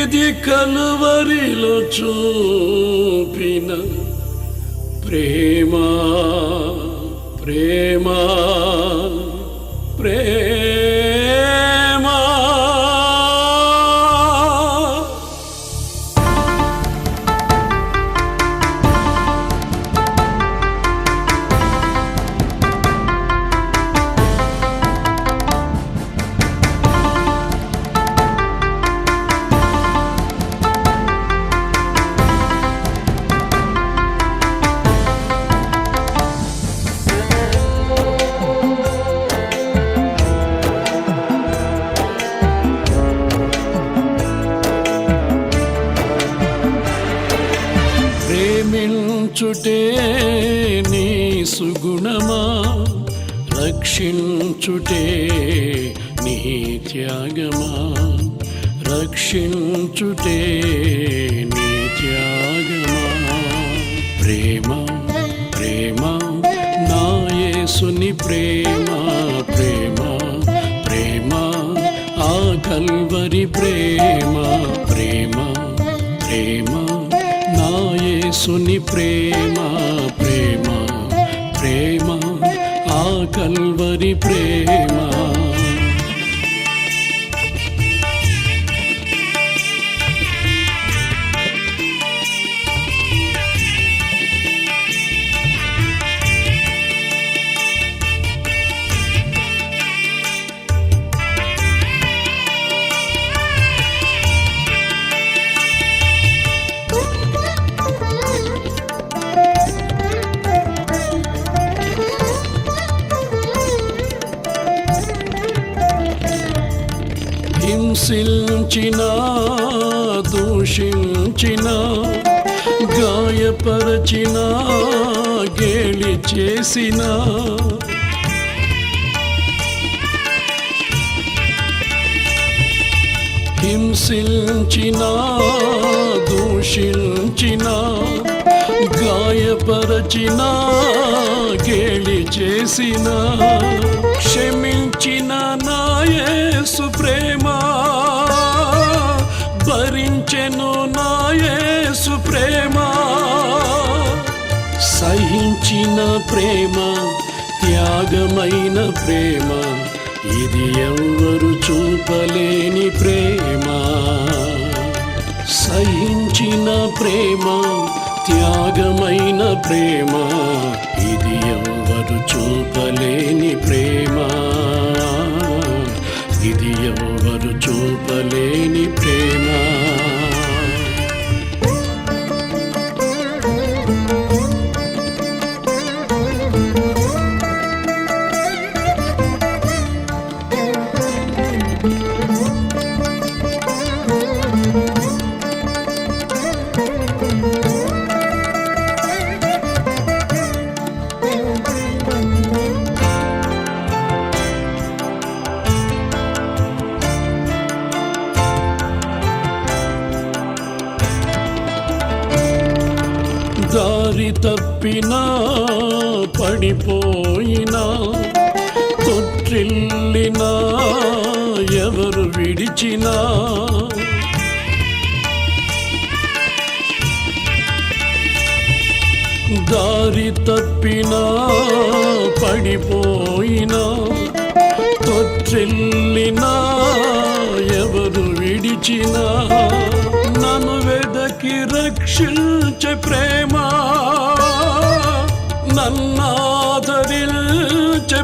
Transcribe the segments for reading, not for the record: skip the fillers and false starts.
ఇది కలువరిలో చూపిన ప్రేమ ప్రేమ ప్రేమ. ప్రేమించుటే నీ సుగుణమా, రక్షించుటే నీ త్యాగమా, రక్షించుటే నీ త్యాగమా. ప్రేమ ప్రేమ నా యేసుని ప్రేమ ప్రేమ ప్రేమ, ఆ కల్వరి ప్రేమ ప్రేమ ప్రేమ, నా యేసుని ప్రేమ ప్రేమ ప్రేమ, ఆ కల్వరి ప్రేమ. హింసించిన దూషించిన గాయపరచిన గేలి చేసిన హింసించిన దూషించిన గాయపరచిన గేలి చేసిన క్షమించిన నా యేసు ప్రేమ భరించెను నా యేసు ప్రేమ. సహించిన ప్రేమ త్యాగమైన ప్రేమ, ఇది ఎవ్వరు చూపలేని ప్రేమ. సహించిన ప్రేమ త్యాగమైన ప్రేమ, ఇది ఎవ్వరు చూపలేని ప్రేమ, ఇది ఎవ్వరు చూపలేని ప్రేమ. దారి తప్పినా పడిపోయినా తొట్టిల్లినా ఎవరు విడిచినా, దారి తప్పినా పడిపోయినా తొట్టిల్లినా ఎవరు విడిచినా, నన్ను వెదకి రక్షించే ప్రేమ, నన్నాదరించే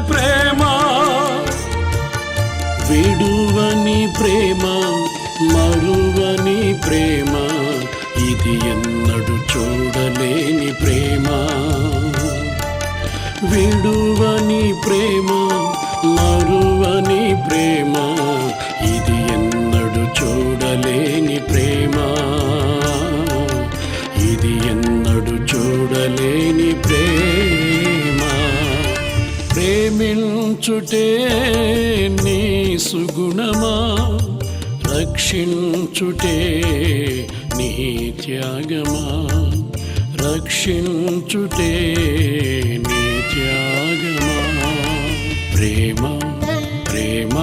ప్రేమ. విడువని ప్రేమ మరువని ప్రేమ, ఇది ఎన్నడూ చూడలేని ప్రేమ. విడువని ప్రేమ మరువని ప్రేమ, ఇది ఎన్నడూ చూడలేని ప్రేమ, ఇది ఎన్నడూ చూడలేని ప్రేమ. ప్రేమించుటే నీ సుగుణమా, రక్షించుటే నీ త్యాగమా, రక్షించుటే నీ త్యాగమా. ప్రేమ ప్రేమ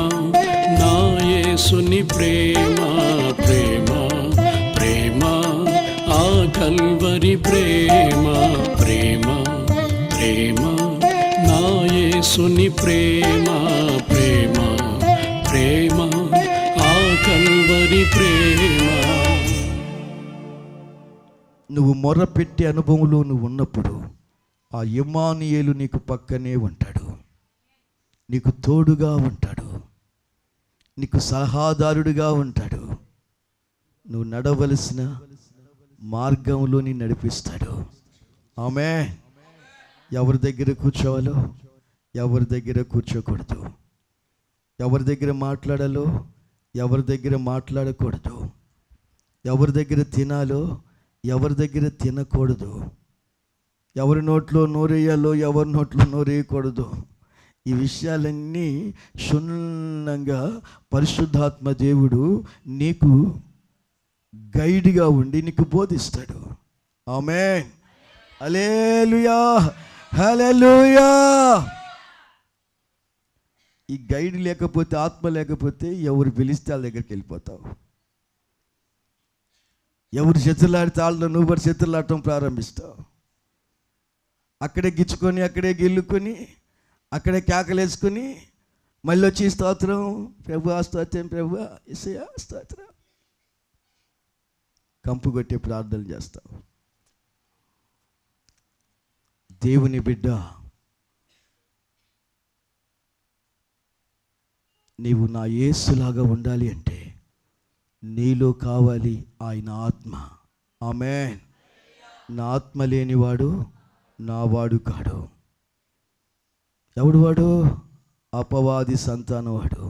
నా యేసుని ప్రేమ ప్రేమ కల్వరి ప్రేమ ప్రేమ ప్రేమ నా యేసుని ప్రేమ ప్రేమ ప్రేమ ఆ కల్వరి ప్రేమ. నువ్వు మొర్రపెట్టే అనుభవంలో నువ్వు ఉన్నప్పుడు ఆ ఇమ్మానుయేలు నీకు పక్కనే ఉంటాడు, నీకు తోడుగా ఉంటాడు, నీకు సలహాదారుడిగా ఉంటాడు, నువ్వు నడవలసిన మార్గంలోని నడిపిస్తాడు. ఆమేన్. ఎవరి దగ్గర కూర్చోవాలో ఎవరి దగ్గర కూర్చోకూడదు, ఎవరి దగ్గర మాట్లాడాలో ఎవరి దగ్గర మాట్లాడకూడదు, ఎవరి దగ్గర తినాలో ఎవరి దగ్గర తినకూడదు, ఎవరి నోట్లో నోరేయాలో ఎవరి నోట్లో నోరేయకూడదు. ఈ విషయాలన్నీ క్షుణ్ణంగా పరిశుద్ధాత్మ దేవుడు నీకు గైడ్గా ఉండి నీకు బోధిస్తాడు. ఆమేన్. హల్లెలూయా హల్లెలూయా. ఈ గైడ్ లేకపోతే, ఆత్మ లేకపోతే ఎవరు పిలిస్తే వాళ్ళ దగ్గరికి వెళ్ళిపోతావు. ఎవరు చేతులాడితే వాళ్ళలో నువ్వు కూడా చేతులాడటం ప్రారంభిస్తావు. అక్కడే గిచ్చుకొని అక్కడే గిల్లుకొని అక్కడే కేకలేసుకొని మళ్ళీ వచ్చి స్తోత్రం ప్రభు స్తోత్రం ప్రభు యేసయ్యా స్తోత్రం కంపు కొట్టే ప్రార్థనలు చేస్తావు. దేవుని బిడ్డ, నీవు నా యేసులాగా ఉండాలి అంటే నీలో కావాలి ఆయన ఆత్మ. ఆమేన్. నా ఆత్మ లేనివాడు నా వాడు కాడు. ఎవడు వాడు? అపవాది సంతానం వాడు.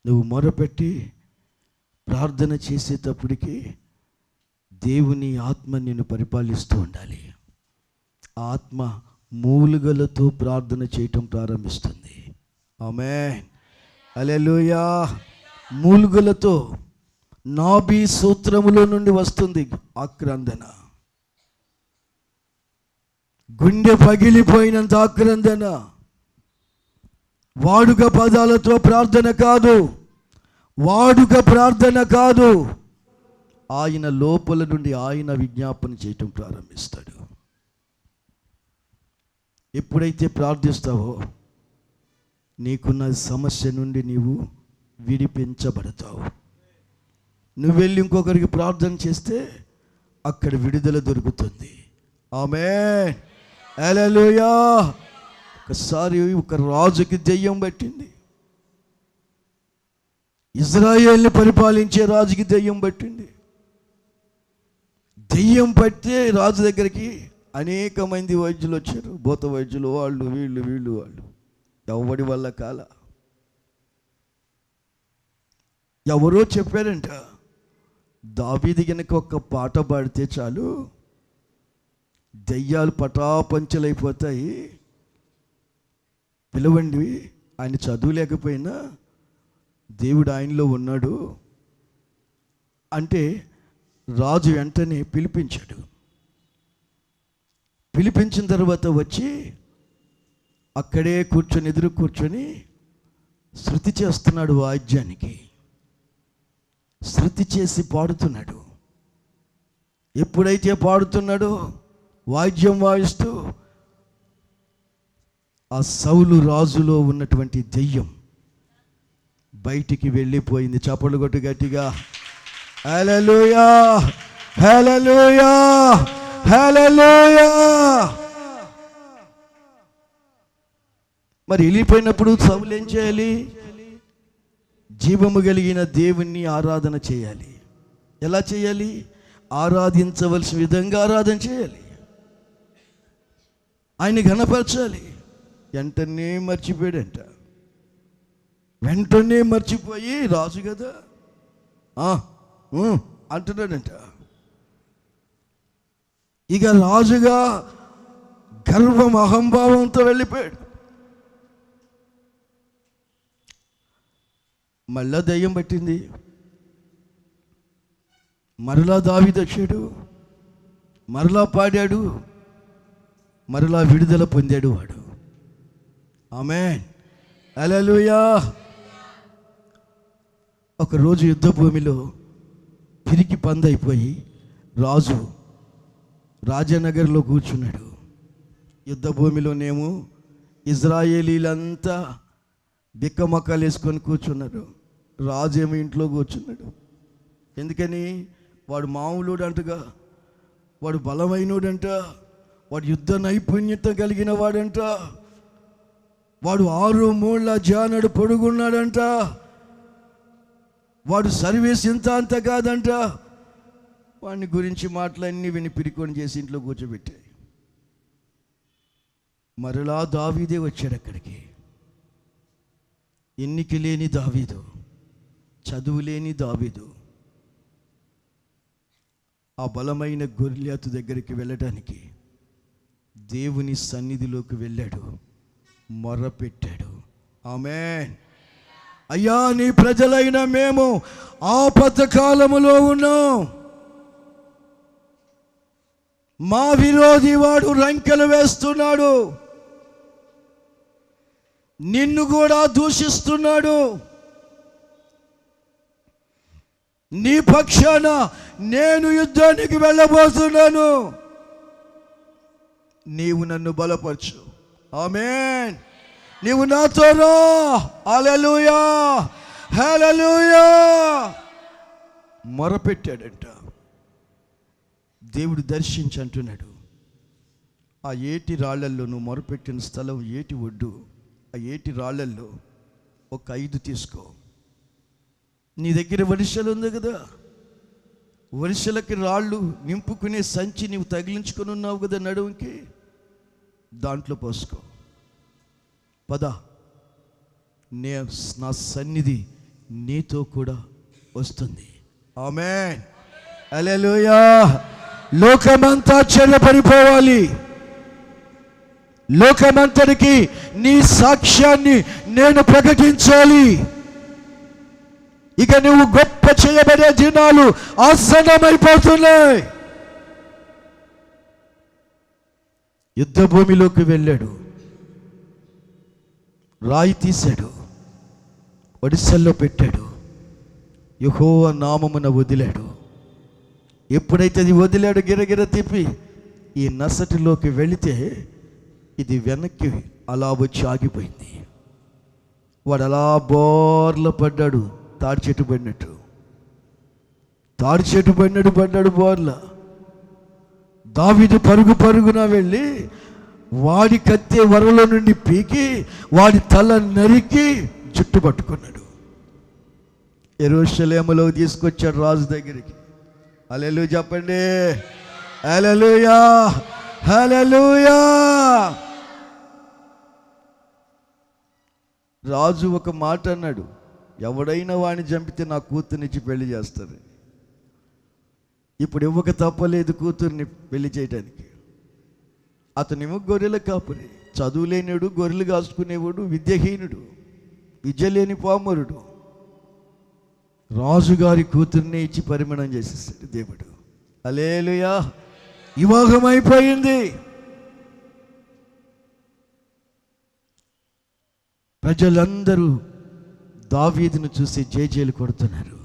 నువ్వు మొరపెట్టి ప్రార్థన చేసేటప్పటికి దేవుని ఆత్మ నిన్ను పరిపాలిస్తూ ఉండాలి. ఆత్మ మూలుగలతో ప్రార్థన చేయటం ప్రారంభిస్తుంది. ఆమేన్. హల్లెలూయా. మూలుగలతో నాభి సూత్రములో నుండి వస్తుంది ఆక్రందన. గుండె పగిలిపోయినంత ఆక్రందన. వాడుక పదాలతో ప్రార్థన కాదు, వాడుక ప్రార్థన కాదు. ఆయన లోపల నుండి ఆయన విజ్ఞాపన చేయటం ప్రారంభిస్తాడు. ఎప్పుడైతే ప్రార్థిస్తావో నీకున్న సమస్య నుండి నీవు విడిపించబడతావు. నువ్వు వెళ్ళి ఇంకొకరికి ప్రార్థన చేస్తే అక్కడ విడుదల దొరుకుతుంది. ఆమేన్. హల్లెలూయా. ఒకసారి ఒక రాజుకి దెయ్యం పట్టింది. ఇజ్రాయేల్ని పరిపాలించే రాజుకి దెయ్యం పట్టింది. దెయ్యం పట్టే రాజు దగ్గరికి అనేక మంది వైద్యులు వచ్చారు. భూత వైద్యులు, వాళ్ళు వీళ్ళు వాళ్ళు. ఎవడి వల్ల కాల. ఎవరో చెప్పారంట, దావీదు గనుక ఒక పాట పాడితే చాలు దెయ్యాలు పటాపంచలైపోతాయి, పిలవండి. ఆయన చదువు లేకపోయినా దేవుడు ఆయనలో ఉన్నాడు అంటే రాజు వెంటనే పిలిపించాడు. పిలిపించిన తర్వాత వచ్చి అక్కడే కూర్చొని ఎదురు కూర్చొని శృతి చేస్తున్నాడు. వాయిద్యానికి శృతి చేసి పాడుతున్నాడు. ఎప్పుడైతే పాడుతున్నాడో వాయిద్యం వాయిస్తూ ఆ సౌలు రాజులో ఉన్నటువంటి దెయ్యం బయటికి వెళ్ళిపోయింది. చప్పట్లు కొట్టు గట్టిగా. హల్లెలూయా హల్లెలూయా హల్లెలూయా. మరి వెళ్ళిపోయినప్పుడు సౌలు ఏం చేయాలి? జీవము కలిగిన దేవుణ్ణి ఆరాధన చేయాలి. ఎలా చేయాలి? ఆరాధించవలసిన విధంగా ఆరాధన చేయాలి. ఆయన ఘనపరచాలి. వెంటనే మర్చిపోయాడంట. వెంటనే మర్చిపోయి రాజు కదా అంటున్నాడంట. ఇక రాజుగా గర్వం అహంభావంతో వెళ్ళిపోయాడు. మళ్ళా దయ్యం పట్టింది. మరలా దావీదు వచ్చాడు, మరలా పాడాడు, మరలా విడుదల పొందాడు వాడు. ఆమేన్. హల్లెలూయా. ఒకరోజు యుద్ధ భూమిలో పిరికి పందైపోయి రాజు రాజనగర్లో కూర్చున్నాడు. యుద్ధ భూమిలోనేమో ఇజ్రాయేలీలంతా బిక్కమొక్కలు వేసుకొని కూర్చున్నారు. రాజు ఏమో ఇంట్లో కూర్చున్నాడు. ఎందుకని? వాడు మామూలుడు అంటగా, వాడు బలమైనోడంట, వాడు యుద్ధ నైపుణ్యత కలిగిన వాడంట, వాడు 6 మూళ్ళ జానడు పొడుగున్నాడంట, వాడు సర్వీస్ ఇంత అంత కాదంట. వాడిని గురించి మాటలన్నీ విని పిరికొని చేసి ఇంట్లో కూర్చోబెట్టాయి. మరలా దావీదే వచ్చాడు అక్కడికి. ఎన్నిక లేని దావీదు, చదువు లేని దావీదు ఆ బలమైన గొర్రెతు దగ్గరికి వెళ్ళడానికి దేవుని సన్నిధిలోకి వెళ్ళాడు, మొర్రపెట్టాడు. ఆమేన్. అయ్యా, నీ ప్రజలైన మేము ఆపత్కాలములో ఉన్నాం. మా విరోధి వాడు రంకెలు వేస్తున్నాడు, నిన్ను కూడా దూషిస్తున్నాడు. నీ పక్షాన నేను యుద్ధానికి వెళ్ళబోతున్నాను, నీవు నన్ను బలపరచు. ఆమేన్. నీవు నాతో రా. హల్లెలూయా, హల్లెలూయా. మొరపెట్టాడంట. దేవుడు దర్శించి అంటున్నాడు, ఆ ఏటి రాళ్లల్లో, నువ్వు మొరపెట్టిన స్థలం ఏటి ఒడ్డు, ఆ ఏటి రాళ్లల్లో ఒక 5 తీసుకో. నీ దగ్గర వరిసెలు ఉంది కదా, వరిసెలకి రాళ్ళు నింపుకునే సంచి నీవు తగిలించుకొని ఉన్నావు కదా నడుముకి, దాంట్లో పోసుకో. పద, నా సన్నిధి నీతో కూడా వస్తుంది. ఆమేన్. హల్లెలూయా. లోకమంతా ఆశ్చర్యపడిపోవాలి. లోకమంతటికి నీ సాక్ష్యాన్ని నేను ప్రకటించాలి. ఇక నువ్వు గొప్ప చేయబడే దినాలు ఆసన్నమైపోతున్నాయి. యుద్ధ భూమిలోకి వెళ్ళాడు, రాయి తీశాడు, ఒడిసెల్లో పెట్టాడు, యెహోవా నామమున వదిలాడు. ఎప్పుడైతే అది వదిలాడు, గిరగిర తిప్పి ఈ నసటిలోకి వెళితే ఇది వెనక్కి అలా వచ్చి ఆగిపోయింది. వాడు అలా బోర్ల పడ్డాడు, తాడి చెట్టు పడినట్టు. తాడి చెట్టు పడ్డాడు బోర్ల. దావీదు పరుగున వెళ్ళి వాడి కత్తి వరలో నుండి పీకి వాడి తల నరికి జుట్టు పట్టుకున్నాడు. యెరూషలేములో తీసుకొచ్చాడు రాజు దగ్గరికి. హల్లెలూయా చెప్పండి. హల్లెలూయా, హల్లెలూయా. రాజు ఒక మాట అన్నాడు, ఎవడైనా వాడిని చంపితే నా కూతుర్నిచ్చి పెళ్లి చేస్తారు. ఇప్పుడు ఇవ్వక తప్పలేదు కూతుర్ని పెళ్లి చేయడానికి. అతనేమో గొర్రెల కాపురి, చదువు లేనివాడు, గొర్రెలు కాసుకునేవాడు, విద్యహీనుడు, విద్య లేని పామరుడు. రాజుగారి కూతుర్ని ఇచ్చి పరిమాణం చేసేసాడు దేవుడు. హల్లెలూయా. వివాహం అయిపోయింది. ప్రజలందరూ దావీదును చూసి జేజేలు కొడుతున్నారు.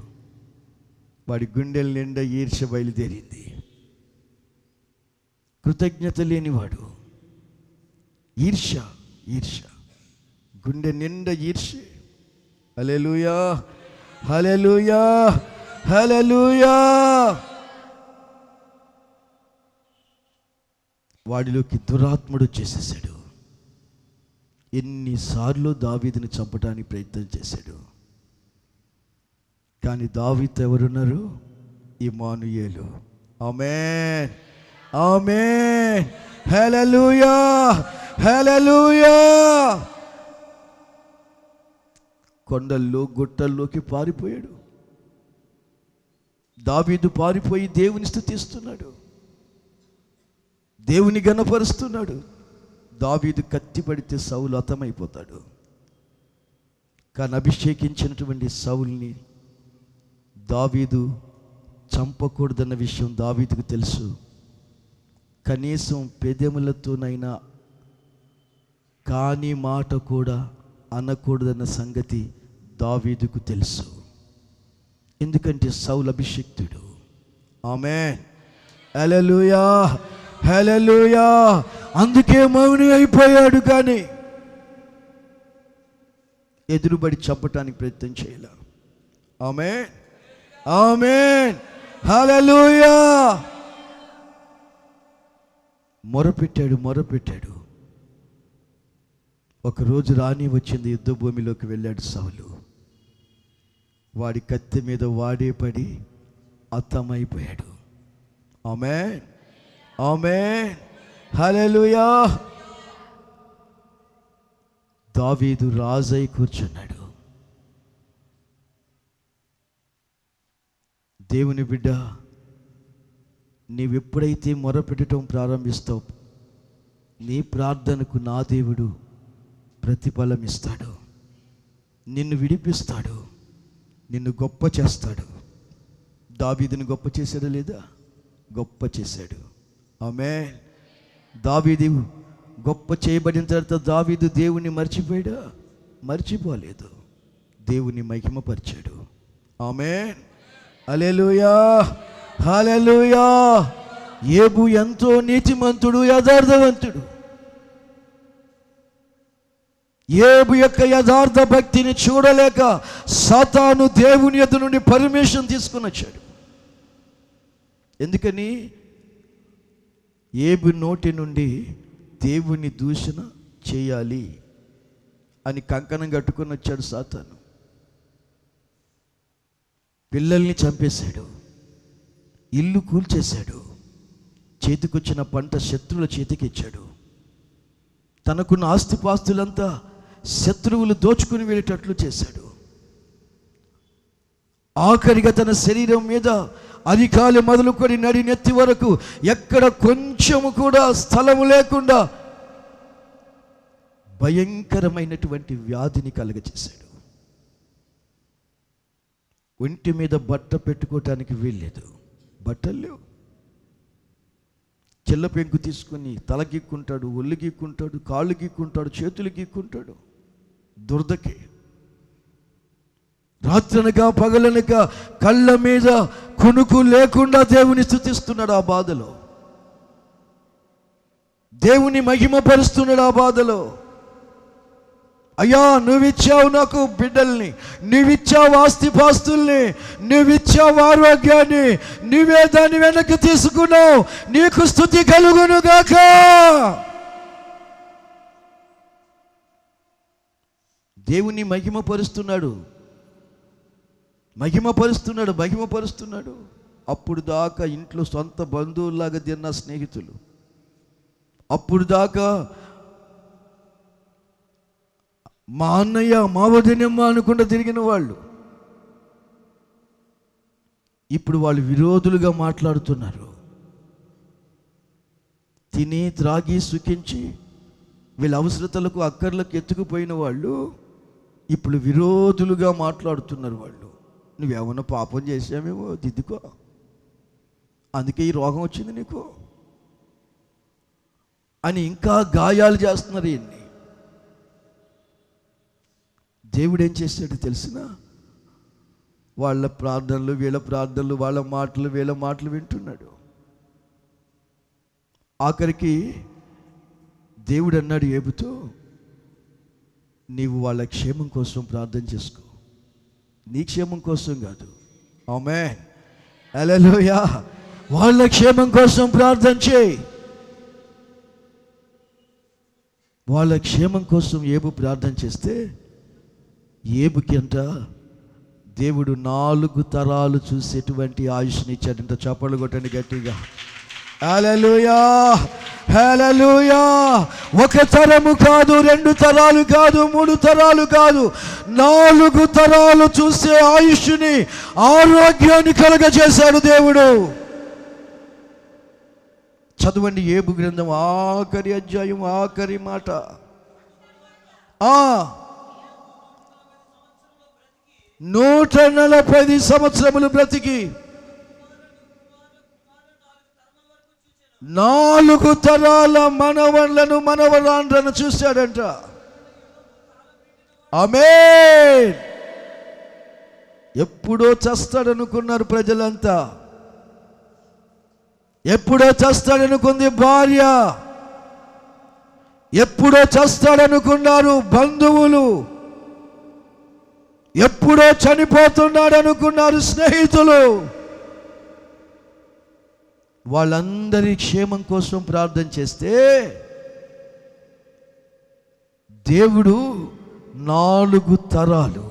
వాడి గుండెల నిండా ఈర్ష్య బయలుదేరింది. కృతజ్ఞత లేనివాడు, ఈర్ష్య, గుండె నిండా ఈర్ష్య. హల్లెలూయా, హల్లెలూయా, హల్లెలూయా. వాడిలోకి దురాత్ముడు చేసేసాడు. ఎన్నిసార్లు దావీదుని చంపడానికి ప్రయత్నం చేశాడు. కానీ దావీదు ఎవరున్నారు? ఇమ్మానుయేలు. ఆమేన్, ఆమేన్, హల్లెలూయా, హల్లెలూయా. కొండల్లో గుట్టల్లోకి పారిపోయాడు. దావీదు పారిపోయి దేవుని స్తుతిస్తున్నాడు, దేవుని ఘనపరుస్తున్నాడు. దావీదు కత్తి పడితే సౌలు హతమైపోతాడు. కానీ అభిషేకించినటువంటి సౌల్ని దావీదు చంపకూడదన్న విషయం దావీదుకు తెలుసు. కనీసం పెదములతోనైనా కాని మాట కూడా అనకూడదన్న సంగతి దావీదుకు తెలుసు. ఎందుకంటే సౌలు అభిషిక్తుడు. ఆమేన్. హల్లెలూయా, హల్లెలూయా. అందుకే మౌని అయిపోయాడు, కానీ ఎదురుబడి చంపటానికి ప్రయత్నం చేయాల. ఆమేన్, ఆమేన్, హల్లెలూయా. మొరపెట్టాడు. ఒకరోజు రాణి వచ్చింది, యుద్ధ భూమిలోకి వెళ్ళాడు సౌలు. వాడి కత్తి మీద వాడే పడి అత్తమైపోయాడు. ఆమేన్, ఆమేన్, హల్లెలూయా. దావీదు రాజై కూర్చున్నాడు. దేవుని బిడ్డ, నీవెప్పుడైతే మొరపెట్టడం ప్రారంభిస్తావు, నీ ప్రార్థనకు నా దేవుడు ప్రతిఫలం ఇస్తాడు. నిన్ను విడిపిస్తాడు, నిన్ను గొప్ప చేస్తాడు. దావీదుని గొప్ప చేశాడా లేదా? గొప్ప చేశాడు. ఆమేన్. దావీదు గొప్ప చేయబడిన తర్వాత దావీదు దేవుని మర్చిపోయాడా? మర్చిపోలేదు. దేవుని మహిమపరిచాడు. ఆమేన్, హల్లెలూయా, హల్లెలూయా. యోబు ఎంతో నీతిమంతుడు, యథార్థవంతుడు. యోబు యొక్క యథార్థ భక్తిని చూడలేక సాతాను దేవుని ఎదురు నుండి పర్మిషన్ తీసుకుని వచ్చాడు. ఎందుకని? యోబు నోటి నుండి దేవుని దూషణ చేయాలి అని కంకణం కట్టుకొని వచ్చాడు సాతాను. పిల్లల్ని చంపేశాడు, ఇల్లు కూల్చేశాడు, చేతికొచ్చిన పంట శత్రువుల చేతికి ఇచ్చాడు. తనకున్న ఆస్తిపాస్తులంతా శత్రువులు దోచుకుని వెళ్ళేటట్లు చేశాడు. ఆఖరిగా తన శరీరం మీద అరికాలు మొదలుకొని నడి నెత్తి వరకు ఎక్కడ కొంచెము కూడా స్థలము లేకుండా భయంకరమైనటువంటి వ్యాధిని కలుగచేశాడు. ఒంటి మీద బట్ట పెట్టుకోవటానికి వీల్లేదు, బట్టలు లేవు. చెల్ల పెంకు తీసుకొని తల గీక్కుంటాడు, ఒళ్ళు గీక్కుంటాడు, కాళ్ళు గీక్కుంటాడు, చేతులు గీక్కుంటాడు. దురదకి రాత్రనక పగలనక కళ్ళ మీద కునుకు లేకుండా దేవుని స్తుతిస్తున్నాడు. ఆ బాధలో దేవుని మహిమపరుస్తున్నాడు. ఆ బాధలో అయ్యా, నువ్విచ్చావు నాకు బిడ్డల్ని, నువ్విచ్చావు ఆస్తిపాస్తుల్ని, నువ్విచ్చావు ఆరోగ్యాన్ని, నువ్వే దాన్ని వెనక్కి తీసుకున్నావు, నీకు స్తుతి కలుగును గాక. దేవుని మహిమపరుస్తున్నాడు. అప్పుడు దాకా ఇంట్లో సొంత బంధువుల్లాగా తిన్న స్నేహితులు, అప్పుడు దాకా మా అన్నయ్య మా వదినమ్మ అనుకుంటూ తిరిగిన వాళ్ళు, ఇప్పుడు వాళ్ళు విరోధులుగా మాట్లాడుతున్నారు. తిని త్రాగి సుఖించి వీళ్ళ అవసరతలకు అక్కర్లకు ఎత్తుకుపోయిన వాళ్ళు ఇప్పుడు విరోధులుగా మాట్లాడుతున్నారు. వాళ్ళు నువ్వేమన్నా పాపం చేసామేమో, దిద్దుకో, అందుకే ఈ రోగం వచ్చింది నీకు అని ఇంకా గాయాలు చేస్తున్నారు. ఈయన్ని దేవుడు ఏం చేశాడు తెలిసిన? వాళ్ళ ప్రార్థనలు వీళ్ళ ప్రార్థనలు, వాళ్ళ మాటలు వీళ్ళ మాటలు వింటున్నాడు. ఆఖరికి దేవుడు అన్నాడు యోబుతో, నీవు వాళ్ళ క్షేమం కోసం ప్రార్థన చేసుకో, నీ క్షేమం కోసం కాదు. ఆమేన్, హల్లెలూయా. వాళ్ళ క్షేమం కోసం ప్రార్థన చేయి. వాళ్ళ క్షేమం కోసం యోబు ప్రార్థన చేస్తే యోబుకి అంట దేవుడు 4 తరాలు చూసేటువంటి ఆయుష్ని ఇచ్చాడంట. చప్పట్లు కొట్టండి గట్టిగా. హల్లెలూయా, హల్లెలూయా. 1 తరము కాదు, 2 తరాలు కాదు, 3 తరాలు కాదు, 4 తరాలు చూసే ఆయుష్ని, ఆరోగ్యాన్ని కలుగజేశాడు దేవుడు. చదవండి యోబు గ్రంథం ఆఖరి అధ్యాయం ఆఖరి మాట. 140 సంవత్సరములు బ్రతికి 4 తరాల మనవళ్ళను మనవరాండ్రను చూశాడంట. ఆమేన్. ఎప్పుడో చస్తాడనుకున్నారు ప్రజలంతా. ఎప్పుడో చస్తాడనుకుంది భార్య, ఎప్పుడో చస్తాడనుకున్నారు బంధువులు, ఎప్పుడో చనిపోతున్నాడు అనుకున్నారు స్నేహితులు. వాళ్ళందరి క్షేమం కోసం ప్రార్థన చేస్తే దేవుడు 4 తరాలు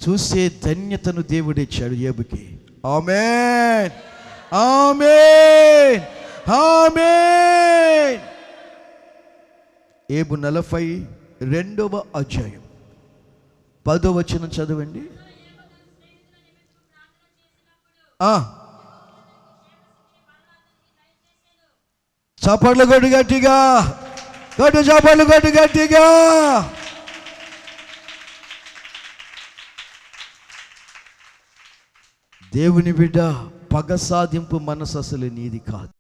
చూసే ధన్యతను దేవుడు ఇచ్చాడు యోబుకి. ఆమేన్, ఆమేన్, ఆమేన్. యోబు 42వ అధ్యాయం 10వ వచనం చదవండి. చప్పట్లు కొట్టు గట్టిగా, చప్పట్లు కొట్టు గట్టిగా. దేవుని బిడ్డ, పగ సాధింపు మనసు అసలు నీది కాదు.